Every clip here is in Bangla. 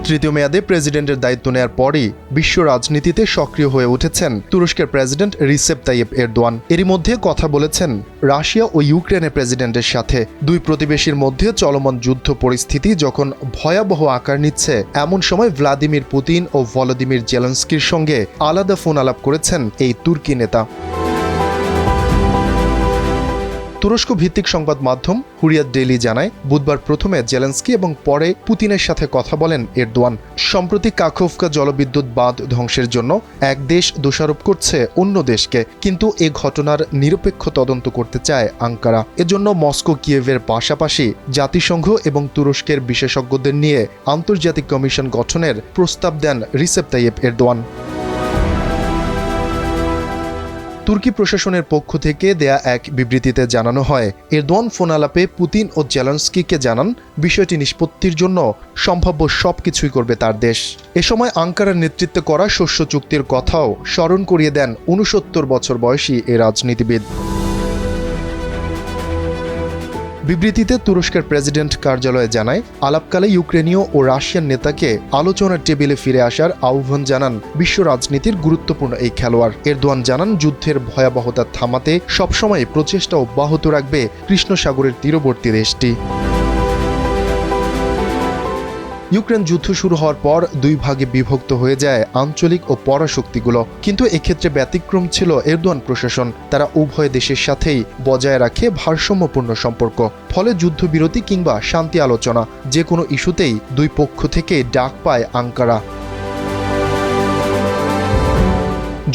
তৃতীয় মেয়াদে প্রেসিডেন্টের দায়িত্ব নেয়ার পরই বিশ্ব রাজনীতিতে সক্রিয় হয়ে উঠেছেন তুরস্কের প্রেসিডেন্ট রিসেপ তাইয়েপ এরদোয়ান। এরই মধ্যে কথা বলেছেন রাশিয়া ও ইউক্রেনের প্রেসিডেন্টের সাথে। দুই প্রতিবেশীর মধ্যে চলমান যুদ্ধ পরিস্থিতি যখন ভয়াবহ আকার নিচ্ছে, এমন সময় ভ্লাদিমির পুতিন ও ভলোদিমির জেলেনস্কির সঙ্গে আলাদা ফোন আলাপ করেছেন এই তুর্কি নেতা। তুরস্ক ভিত্তিক সংবাদ মাধ্যম হুরিয়াত ডেইলি জানায়, বুধবার প্রথমে জেলেনস্কি এবং পরে পুতিনের সাথে কথা বলেন এরদোয়ান। সম্প্রতি কাখোভকা জলবিদ্যুৎ বাঁধ ধ্বংসের জন্য এক দেশ দোষারোপ করছে অন্য দেশকে, কিন্তু এ ঘটনার নিরপেক্ষ তদন্ত করতে চায় আঙ্কারা। এজন্য মস্কো কিয়েভের পাশাপাশি জাতিসংঘ এবং তুরস্কের বিশেষজ্ঞদের নিয়ে আন্তর্জাতিক কমিশন গঠনের প্রস্তাব দেন রিসেপ তাইয়েপ এরদোয়ান। তুর্কি প্রশাসনের পক্ষ থেকে দেয়া এক বিবৃতিতে জানানো হয়, এরদোয়ান ফোন আলাপে পুতিন ও জেলেনস্কিকে জানান বিষয়টি নিষ্পত্তির জন্য সম্ভাব্য সবকিছুই করবে তার দেশ। এ সময় আঙ্কারার নেতৃত্বে করা শস্য চুক্তির কথাও স্মরণ করিয়ে দেন ৬৯ বছর বয়সী এ রাজনীতিবিদ। বিবৃতিতে তুরস্কের প্রেসিডেন্ট কার্যালয় জানায়, আলাপকালে ইউক্রেনীয় ও রাশিয়ান নেতাকে আলোচনার টেবিলে ফিরে আসার আহ্বান জানান বিশ্ব রাজনীতির গুরুত্বপূর্ণ এই খেলোয়াড়। এরদোয়ান জানান, যুদ্ধের ভয়াবহতা থামাতে সবসময় প্রচেষ্টা অব্যাহত রাখবে কৃষ্ণ সাগরের তীরবর্তী দেশটি। ইউক্রেন যুদ্ধ শুরু হওয়ার পর দুই ভাগে বিভক্ত হয়ে যায় আঞ্চলিক ও পরাশক্তিগুলো, কিন্তু এক্ষেত্রে ব্যতিক্রম ছিল এরদোয়ান প্রশাসন। তারা উভয় দেশের সাথেই বজায় রাখে ভারসাম্যপূর্ণ সম্পর্ক। ফলে যুদ্ধবিরতি কিংবা শান্তি আলোচনা যে কোনো ইস্যুতেই দুই পক্ষ থেকে ডাক পায় আঙ্কারা।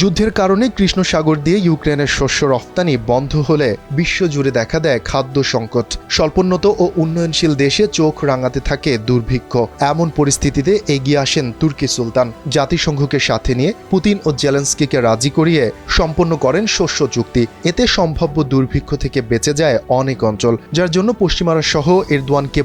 যুদ্ধের কারণে কৃষ্ণ সাগর দিয়ে ইউক্রেনের শস্য রফতানি বন্ধ হলে বিশ্বজুড়ে দেখা দেয় খাদ্য সংকট। স্বল্পোন্নত ও উন্নয়নশীল দেশে চোখ রাঙাতে থাকে দুর্ভিক্ষ। এমন পরিস্থিতিতে এগিয়ে আসেন তুর্কি সুলতান। জাতিসংঘকে সাথে নিয়ে পুতিন ও জেলেনস্কিকে রাজি করিয়ে সম্পন্ন করেন শস্য চুক্তি। এতে সম্ভাব্য দুর্ভিক্ষ থেকে বেঁচে যায় অনেক অঞ্চল, যার জন্য পশ্চিমারা সহ এরদোয়ানকে